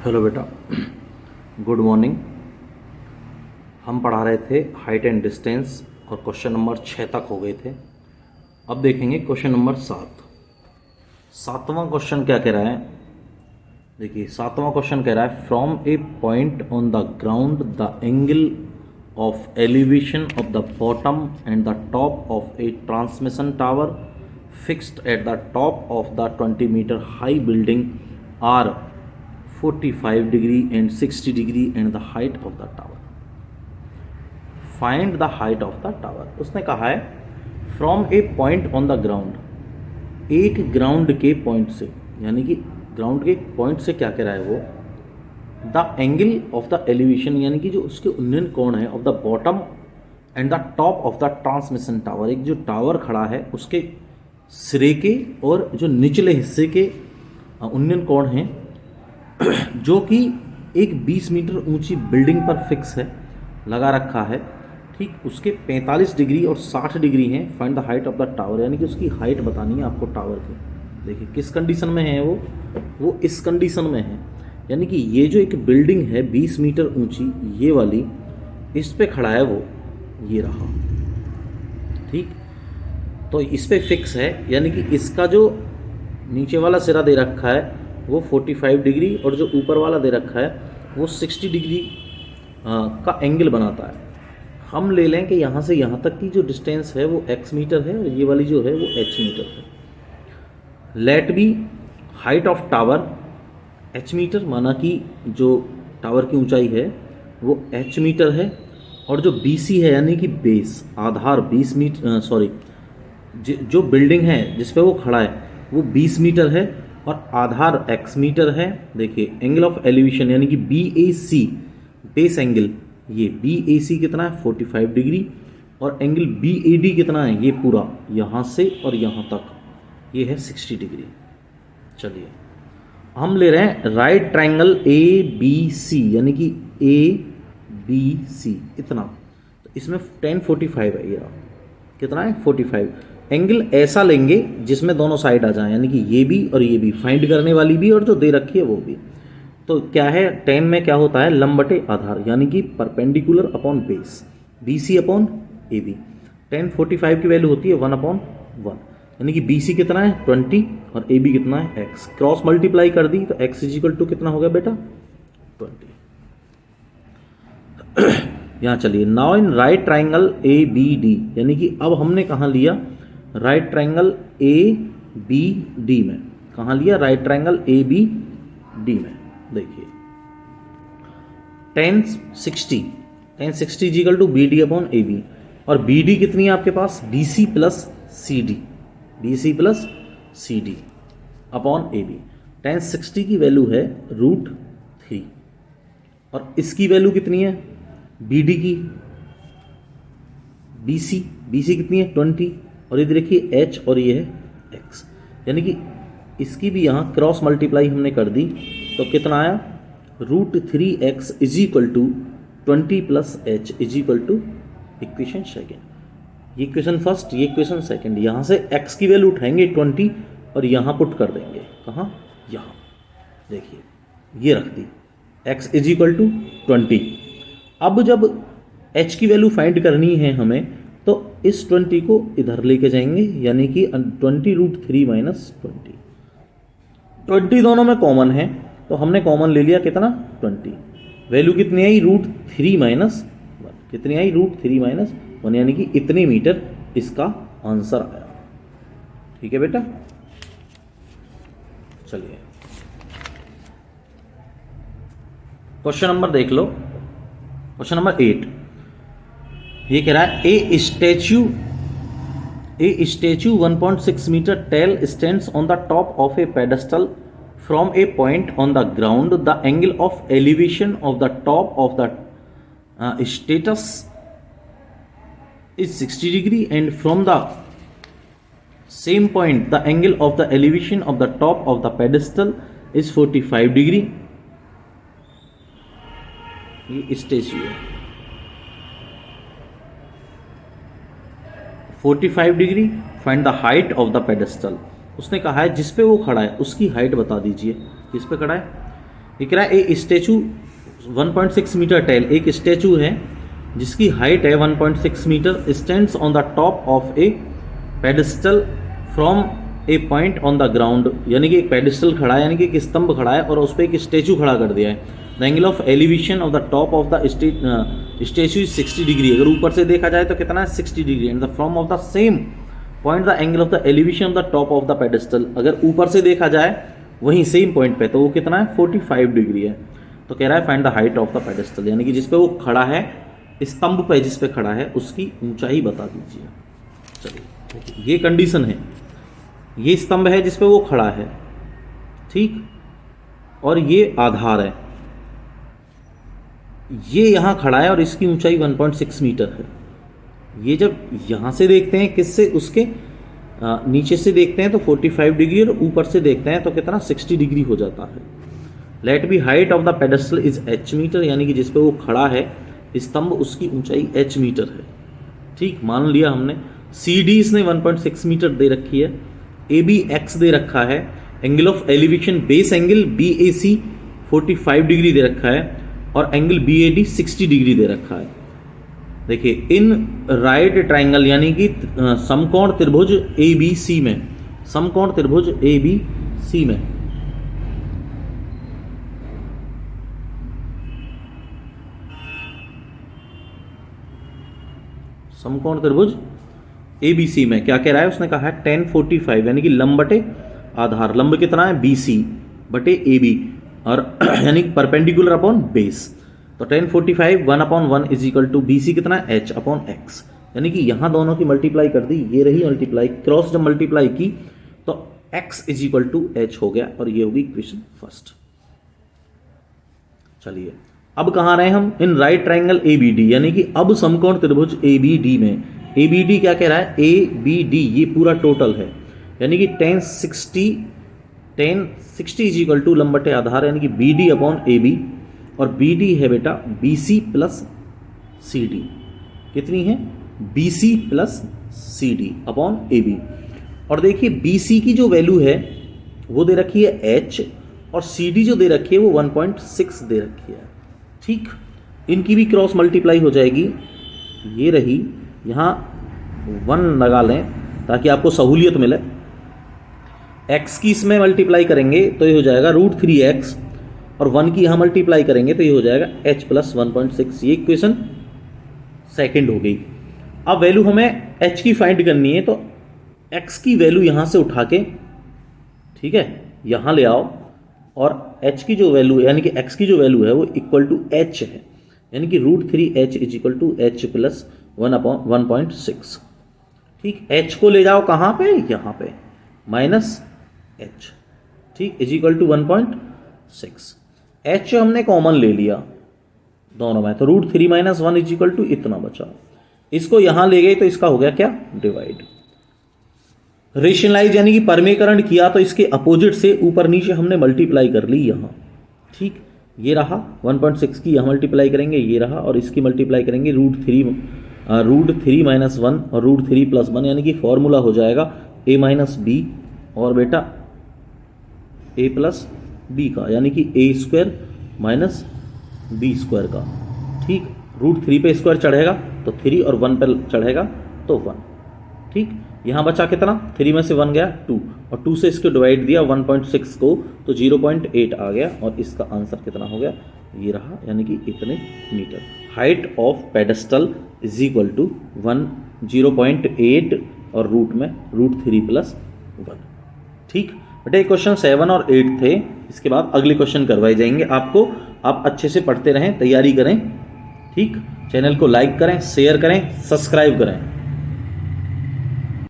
Hello बेटा, good morning. हम पढ़ा रहे थे हाइट एंड डिस्टेंस और क्वेश्चन नंबर 6 तक हो गए थे। अब देखेंगे क्वेश्चन नंबर 7। सातवां क्वेश्चन क्या कह रहा है? देखिए, सातवां क्वेश्चन कह रहा है from a point on the ground the angle of elevation of the bottom and the top of a transmission tower fixed at the top of the 20 metre high building are 45 degree and 60 degree and the height of the tower. Find the height of the tower. उसने कहा है from a point on the ground, एक ground के point से, यानी कि ground के point से क्या कह रहा है वो, the angle of the elevation, यानी कि जो उसके उन्नयन कोण है, of the bottom and the top of the transmission tower, एक जो टावर खड़ा है उसके सिरे के और जो निचले हिस्से के उन्नयन कोण हैं, जो कि एक 20 मीटर ऊंची बिल्डिंग पर फिक्स है, लगा रखा है। ठीक, उसके 45 डिग्री और 60 डिग्री हैं। Find the height of the tower, यानी कि उसकी हाइट बतानी है आपको टावर की। देखिए किस कंडीशन में है वो इस कंडीशन में है, यानी कि ये जो एक बिल्डिंग है 20 मीटर ऊंची, ये वाली, इस पे खड़ा है वो, ये रहा। ठीक, तो इस पे फिक्स है, यानी कि इसका जो नीचे वाला सिरा दे रखा है वो 45 डिग्री और जो ऊपर वाला दे रखा है वो 60 डिग्री का एंगल बनाता है। हम ले लें कि यहाँ से यहाँ तक की जो डिस्टेंस है वो x मीटर है और ये वाली जो है वो h मीटर है। Let be height of tower h metre, माना कि जो टावर की ऊंचाई है वो h मीटर है, और जो BC है यानी कि बेस, आधार 20 मीटर, सॉरी, जो बिल्डिंग है जिस पे वो खड़ा है वो 20 मीटर है और आधार x मीटर है। देखिए एंगल ऑफ एलिवेशन यानी कि BAC, बेस एंगल, ये BAC कितना है 45 डिग्री, और एंगल BAD कितना है, ये पूरा यहाँ से और यहाँ तक, ये है 60 डिग्री। चलिए हम ले रहे हैं राइट ट्रायंगल ABC, यानी कि ABC इतना, तो इसमें tan 45 है, ये कितना है 45। एंगल ऐसा लेंगे जिसमें दोनों साइड आ जाएं, यानी कि ये भी और ये भी, फाइंड करने वाली भी और जो दे रखी है वो भी। तो क्या है, tan में क्या होता है, लंब बटे आधार, यानी कि perpendicular upon base, BC upon AB। tan 45 की वैल्यू होती है 1/1, यानी कि BC कितना है 20 और AB कितना है x। क्रॉस मल्टीप्लाई कर दी तो x इजिकल टू कितना हो गया बेटा 20। यहाँ चलिए, now in right triangle ABD, यानी कि अब हमने कहाँ लिया, राइट ट्राइंगल ABD में। कहाँ लिया, राइट ट्राइंगल ABD में। देखिए tan 60 equal to BD upon AB, और BD कितनी है आपके पास, BC plus CD upon AB। tan 60 की वैल्यू है √3, और इसकी वैल्यू कितनी है BD की, BC कितनी है 20, और ये देखिए H और ये है X, यानी कि इसकी भी यहाँ क्रॉस मल्टीप्लाई हमने कर दी तो कितना आया, √3x equal to 20 plus H equal to equation second. ये इक्वेशन फर्स्ट, ये इक्वेशन सेकेंड। यहाँ से x की वैल्यू उठाएंगे 20 और यहाँ पुट कर देंगे, कहाँ, यहाँ। देखिए ये रख दी, x इजिकल टू 20। अब जब h की वैल्यू फाइंड करनी है हमें, तो इस 20 को इधर लेके जाएंगे, यानी कि 20 √3 माइनस 20 दोनों में कॉमन है, तो हमने कॉमन ले लिया कितना 20। वैल्यू कितनी आई √3 माइनस 1, कितनी आई √3 माइनस 1, यानी कि इतने मीटर इसका आंसर आया। ठीक है बेटा, चलिए क्वेश्चन नंबर देख लो, क्वेश्चन नंबर 8। ये कह रहा है a statue 1.6 metre tall stands on the top of a pedestal from a point on the ground, the angle of elevation of the top of the statue is 60 degree and from the same point the angle of the elevation of the top of the pedestal is 45 degree। ये statue है 45 degree. Find the height of the pedestal. उसने कहा है जिस पे वो खड़ा है उसकी हाइट बता दीजिए। किस पे खड़ा है, ये कह रहा है ए स्टैचू 1.6 मीटर टेल, एक स्टैचू है जिसकी हाइट है 1.6 metre, stands on the top of a pedestal from a point on the ground, यानी कि एक पेडिस्टल खड़ा है, यानी कि एक स्तंभ खड़ा है और उस पर एक स्टैचू खड़ा कर दिया है। The angle of elevation of the top of the statue is 60 degree, अगर ऊपर से देखा जाए तो कितना है 60 degree, and the from of the same point the angle of the elevation of the top of the pedestal, अगर ऊपर से देखा जाए वहीं सेम पॉइंट पे तो वो कितना है 45 डिग्री है। तो कह रहा है find the height of the pedestal, यानी कि जिस पे वो खड़ा है, स्तंभ पे जिस पे खड़ा है उसकी ऊंचाई बता दीजिए। चलिए ये कंडीशन है, ये स्तंभ है जिस पे वो खड़ा है, ठीक, और ये आधार है, ये यहां खड़ा है और इसकी ऊंचाई 1.6 मीटर है। ये जब यहां से देखते हैं किससे, उसके नीचे से देखते हैं तो 45 डिग्री और ऊपर से देखते हैं तो कितना 60 डिग्री हो जाता है। Let be height of the pedestal is h metre, यानी कि जिस पे वो खड़ा है स्तंभ उसकी ऊंचाई h मीटर है, ठीक, मान लिया हमने। CD इसने 1.6 मीटर दे रखी है, AB x दे रखा है, angle of elevation base angle BAC 45 degree दे रखा है और एंगल BAD 60 डिग्री दे रखा है। देखिए इन राइट ट्राइंगल, यानी कि समकोण त्रिभुज ABC में, समकोण त्रिभुज ABC में समकोण त्रिभुज ABC में क्या कह रहा है, उसने कहा है tan 45, यानी कि लंब बटे आधार, लंब कितना है BC बटे AB और यानी परपेंडिकुलर अपॉन बेस, तो tan 45 1/1 is equal to BC कितना है h अपॉन x, यानी कि यहां दोनों की मल्टीप्लाई कर दी, ये रही मल्टीप्लाई, क्रॉस जब मल्टीप्लाई की तो x is equal to h हो गया और ये होगी इक्वेशन फर्स्ट। चलिए अब कहाँ रहे हम, इन राइट ट्राइंगल ABD, यानी कि अब समकोण त्रिभुज ABD में, ABD क्या कह रहा है, ABD ये पूरा टोटल है, यानी कि tan 60 इज इक्वल टू लंब बटे आधार, यानी कि BD अपॉन AB, और BD है बेटा BC प्लस CD, कितनी है BC plus CD upon AB। और देखिए BC की जो वैल्यू है वो दे रखी है h और CD जो दे रखी है वो 1.6 दे रखी है, ठीक, इनकी भी क्रॉस मल्टीप्लाई हो जाएगी, ये रही, यहाँ 1 लगा लें ताकि आपको सहूलियत मिले, x की इसमें मल्टीप्लाई करेंगे तो ये हो जाएगा √3x और 1 की यहाँ मल्टीप्लाई करेंगे तो ये हो जाएगा h प्लस 1.6, ये इक्वेशन सेकेंड हो गई। अब वैल्यू हमें h की फाइंड करनी है तो x की वैल्यू यहाँ से उठा के, ठीक है, यहाँ ले आओ और h की जो वैल्यू यानी कि x की जो वैल्यू है वो इक्वल टू h है, यानी कि √3h is equal to h plus 1/1.6, ठीक, h को ले जाओ कहाँ पे, यहाँ पे माइनस h, ठीक, इज इक्वल टू 1.6, h हमने कॉमन ले लिया दोनों में, तो √3 - 1 इज इक्वल टू इतना बचा, इसको यहां ले गए तो इसका हो गया क्या, डिवाइड। रेशनलाइज यानी कि परमीकरण किया तो इसके अपोजिट से ऊपर नीचे हमने मल्टीप्लाई कर ली यहाँ, ठीक, ये रहा 1.6 की यहाँ मल्टीप्लाई करेंगे, ये रहा, और इसकी मल्टीप्लाई करेंगे √3 - 1 और √3 + 1, यानी कि फॉर्मूला हो जाएगा a - b और बेटा a + b का, यानी कि a² - b² का, ठीक, √3 पे स्क्वायर चढ़ेगा तो 3 और 1 पे चढ़ेगा तो 1, ठीक, यहाँ बचा कितना, 3 में से 1 गया 2 और 2 से इसको डिवाइड दिया 1.6 को तो 0.8 आ गया और इसका आंसर कितना हो गया, ये रहा, यानी कि इतने metre. Height of pedestal is equal to 0.8 और रूट में √3 + 1, ठीक बेटे। क्वेश्चन 7 और 8 थे, इसके बाद अगले क्वेश्चन करवाए जाएंगे आपको। आप अच्छे से पढ़ते रहें, तैयारी करें, ठीक। चैनल को लाइक करें, शेयर करें, सब्सक्राइब करें।